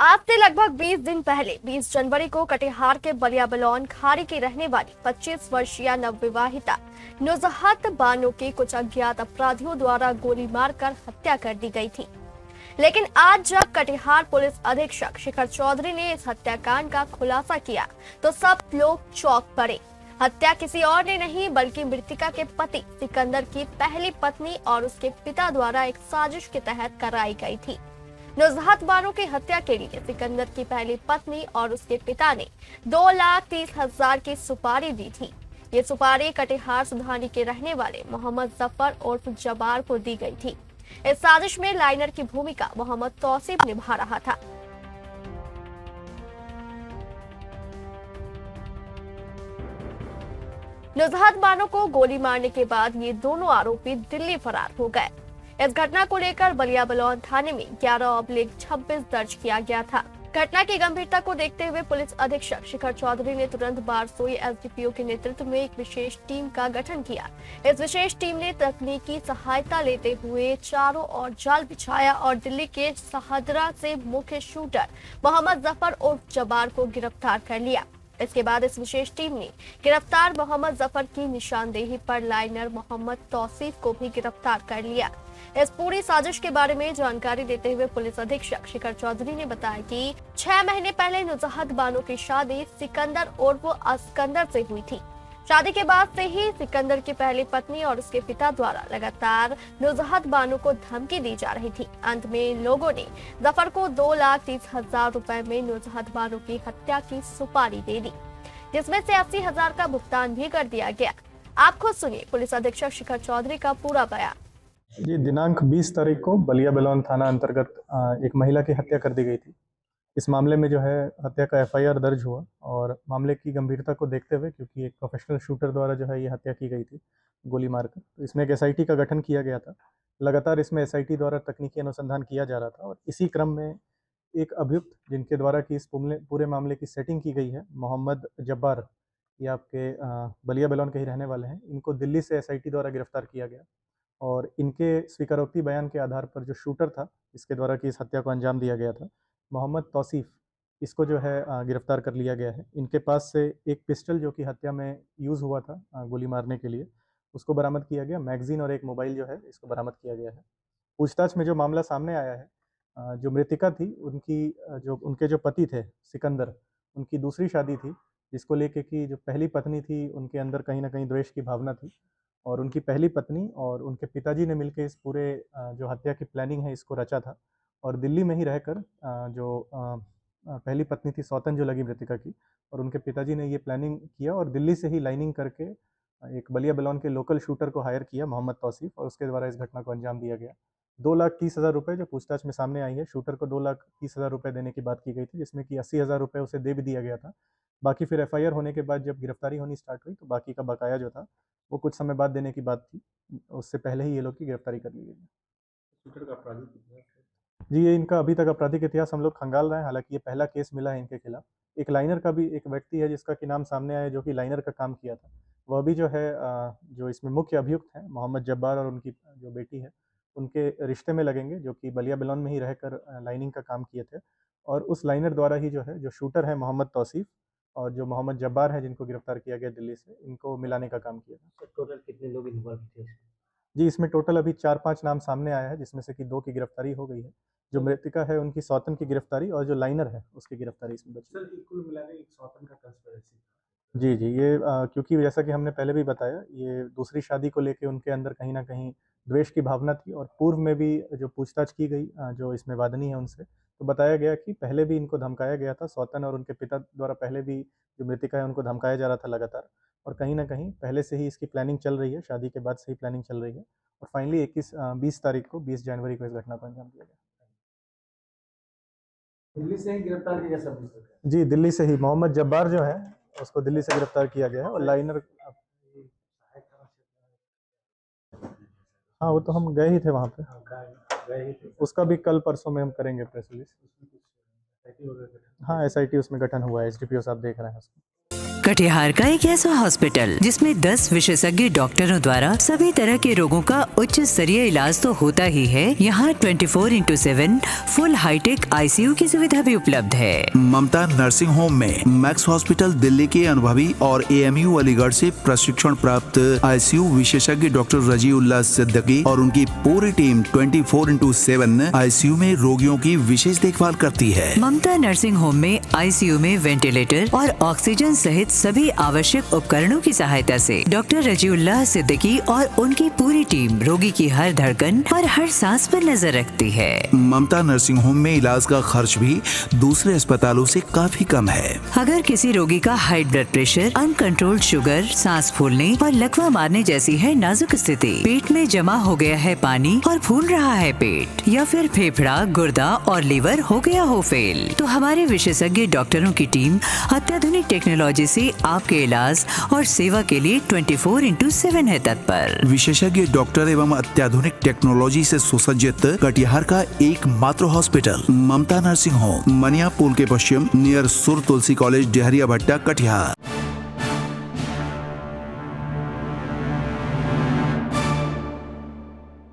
आज से लगभग 20 दिन पहले 20 जनवरी को कटिहार के बलिया बलौन खाड़ी की रहने वाली 25 वर्षीय नवविवाहिता नुजहत बानो की कुछ अज्ञात अपराधियों द्वारा गोली मारकर हत्या कर दी गई थी। लेकिन आज जब कटिहार पुलिस अधीक्षक शिखर चौधरी ने इस हत्याकांड का खुलासा किया तो सब लोग चौंक पड़े। हत्या किसी और ने नहीं बल्कि मृतका के पति सिकंदर की पहली पत्नी और उसके पिता द्वारा एक साजिश के तहत कराई गई थी। नुजहत बानो की हत्या के लिए सिकंदर की पहली पत्नी और उसके पिता ने 2,30,000 की सुपारी दी थी। ये सुपारी कटिहार सुधानी के रहने वाले मोहम्मद जफर उर्फ जब्बार को दी गई थी। इस साजिश में लाइनर की भूमिका मोहम्मद तौसीफ निभा रहा था। नुजहत बानो को गोली मारने के बाद ये दोनों आरोपी दिल्ली फरार हो गए। इस घटना को लेकर बलिया बलौन थाने में 11/26 दर्ज किया गया था। घटना की गंभीरता को देखते हुए पुलिस अधीक्षक शिखर चौधरी ने तुरंत बारसोई एसडीपीओ के नेतृत्व में एक विशेष टीम का गठन किया। इस विशेष टीम ने तकनीकी सहायता लेते हुए चारों ओर जाल बिछाया और दिल्ली के सहदरा से मुख्य शूटर मोहम्मद जफर उर्फ जब्बार को गिरफ्तार कर लिया। इसके बाद इस विशेष टीम ने गिरफ्तार मोहम्मद जफर की निशानदेही पर लाइनर मोहम्मद तौसीफ को भी गिरफ्तार कर लिया। इस पूरी साजिश के बारे में जानकारी देते हुए पुलिस अधीक्षक शिखर चौधरी ने बताया कि 6 महीने पहले नुजहत बानो की शादी सिकंदर उर्फ अस्कंदर से हुई थी। शादी के बाद से ही सिकंदर की पहली पत्नी और उसके पिता द्वारा लगातार नुजहत बानो को धमकी दी जा रही थी। अंत में लोगों ने जफर को 2,30,000 रुपए में नुजहत बानो की हत्या की सुपारी दे दी, जिसमें से 80,000 का भुगतान भी कर दिया गया। आप खुद सुनिए पुलिस अधीक्षक शिखर चौधरी का पूरा बयान। जी, दिनांक 20 तारीख को बलिया बलौन थाना अंतर्गत एक महिला की हत्या कर दी गई थी। इस मामले में जो है हत्या का एफआईआर दर्ज हुआ और मामले की गंभीरता को देखते हुए, क्योंकि एक प्रोफेशनल शूटर द्वारा जो है ये हत्या की गई थी गोली मारकर, तो इसमें एक एसआईटी का गठन किया गया था। लगातार इसमें एसआईटी द्वारा तकनीकी अनुसंधान किया जा रहा था और इसी क्रम में एक अभियुक्त जिनके द्वारा कि इस पूरे मामले की सेटिंग की गई है, मोहम्मद जब्बार, ये आपके बलिया बलौन के ही रहने वाले हैं। इनको दिल्ली से एसआईटी द्वारा गिरफ्तार किया गया और इनके स्वीकारोक्ति बयान के आधार पर जो शूटर था, इसके द्वारा कि इस हत्या को अंजाम दिया गया था, मोहम्मद तौसीफ, इसको जो है गिरफ्तार कर लिया गया है। इनके पास से एक पिस्टल जो कि हत्या में यूज़ हुआ था गोली मारने के लिए, उसको बरामद किया गया। मैगजीन और एक मोबाइल जो है इसको बरामद किया गया है। पूछताछ में जो मामला सामने आया है, जो मृतिका थी उनकी जो उनके जो पति थे सिकंदर, उनकी दूसरी शादी थी, जिसको लेके कि जो पहली पत्नी थी उनके अंदर कहीं न कहीं द्वेष की भावना थी और उनकी पहली पत्नी और उनके पिताजी ने मिलके इस पूरे जो हत्या की प्लानिंग है इसको रचा था। और दिल्ली में ही रहकर जो पहली पत्नी थी सौतन जो लगी मृतिका की, और उनके पिताजी ने ये प्लानिंग किया और दिल्ली से ही लाइनिंग करके एक बलिया बलौन के लोकल शूटर को हायर किया मोहम्मद तौसीफ, और उसके द्वारा इस घटना को अंजाम दिया गया। 2,30,000 रुपये जो पूछताछ में सामने आई है, शूटर को 2,30,000 रुपये देने की बात की गई थी, जिसमें कि 80,000 रुपये उसे दे भी दिया गया था। बाकी फिर एफआईआर होने के बाद जब गिरफ्तारी होनी स्टार्ट हुई तो बाकी का बकाया जो था वो कुछ समय बाद देने की बात थी। उससे पहले ही ये लोग की गिरफ्तारी कर ली गई है। शूटर का आपराधिक इतिहास है। जी, ये इनका अभी तक आपराधिक इतिहास हम लोग खंगाल रहे हैं। हालांकि ये पहला केस मिला है इनके खिलाफ। एक लाइनर का भी एक व्यक्ति है जिसका कि नाम सामने आया, जो कि लाइनर का काम किया था। वह भी जो है जो इसमें मुख्य अभियुक्त हैं मोहम्मद जब्बार और उनकी जो बेटी है, उनके रिश्ते में लगेंगे, जो कि बलिया बलौन में ही रहकर लाइनिंग का काम किए थे। और उस लाइनर द्वारा ही जो है जो शूटर है मोहम्मद तौसीफ और जो मोहम्मद जब्बार है जिनको गिरफ्तार किया गया दिल्ली से, इनको मिलाने का काम किया था। टोटल कितने लोग इन्वॉल्व थे इसमें? जी, इसमें टोटल अभी 4-5 नाम सामने आया है, जिसमें से कि 2 की गिरफ्तारी हो गई है। जो मृतिका है उनकी सौतन की गिरफ्तारी और जो लाइनर है उसकी गिरफ्तारी इसमें बची। सर, कुल मिला के एक सौतन का कंस्पिरेसी था। जी, जी, ये क्योंकि जैसा कि हमने पहले भी बताया, ये दूसरी शादी को लेके उनके अंदर कहीं न कहीं द्वेष की भावना थी और पूर्व में भी जो पूछताछ की गई जो इसमें वादनी है उनसे, तो बताया गया कि पहले भी इनको धमकाया गया था। सौतन और उनके पिता द्वारा पहले भी जो मृतिका है उनको धमकाया जा रहा था लगातार, और कहीं न कहीं पहले से ही इसकी प्लानिंग चल रही है, शादी के बाद से ही प्लानिंग चल रही है और फाइनली 20 तारीख को 20 जनवरी को इस घटना को अंजाम दिया गया। दिल्ली से ही गिरफ्तार किया सब लोग। जी, दिल्ली से ही मोहम्मद जब्बार जो है उसको दिल्ली से गिरफ्तार किया गया है और लाइनर, हाँ, वो तो हम गए ही थे वहाँ पे। गए ही थे। उसका भी कल परसों में हम करेंगे प्रेस रिलीज। उसमें कुछ SIT वगैरह का। हाँ, एसआईटी उसमें गठन हुआ है, एसडीपीओ साहब देख रहे हैं उसको। कटिहार का एक ऐसा हॉस्पिटल जिसमें 10 विशेषज्ञ डॉक्टरों द्वारा सभी तरह के रोगों का उच्च स्तरीय इलाज तो होता ही है, यहाँ 24/7 फुल हाईटेक ICU की सुविधा भी उपलब्ध है। ममता नर्सिंग होम में मैक्स हॉस्पिटल दिल्ली के अनुभवी और AMU अलीगढ़ से प्रशिक्षण प्राप्त ICU विशेषज्ञ डॉक्टर रजीउल्लाह सिद्दीकी और उनकी पूरी टीम 24/7 ICU में रोगियों की विशेष देखभाल करती है। ममता नर्सिंग होम में ICU में वेंटिलेटर और ऑक्सीजन सहित सभी आवश्यक उपकरणों की सहायता से डॉक्टर रजीउल्लाह सिद्दीकी और उनकी पूरी टीम रोगी की हर धड़कन और हर सांस पर नजर रखती है। ममता नर्सिंग होम में इलाज का खर्च भी दूसरे अस्पतालों से काफी कम है। अगर किसी रोगी का high blood pressure, uncontrolled sugar, सांस फूलने और लकवा मारने जैसी है नाजुक स्थिति, पेट में जमा हो गया है पानी और फूल रहा है पेट, या फिर फेफड़ा, गुर्दा और लीवर हो गया हो फेल, तो हमारे विशेषज्ञ डॉक्टरों की टीम अत्याधुनिक टेक्नोलॉजी से आपके इलाज और सेवा के लिए 24/7 है तत्पर। विशेषज्ञ डॉक्टर एवं अत्याधुनिक टेक्नोलॉजी से सुसज्जित कटिहार का एकमात्र हॉस्पिटल ममता नर्सिंग होम, मनिया पुल के पश्चिम नियर सुर तुलसी कॉलेज, डेहरिया भट्टा, कटिहार।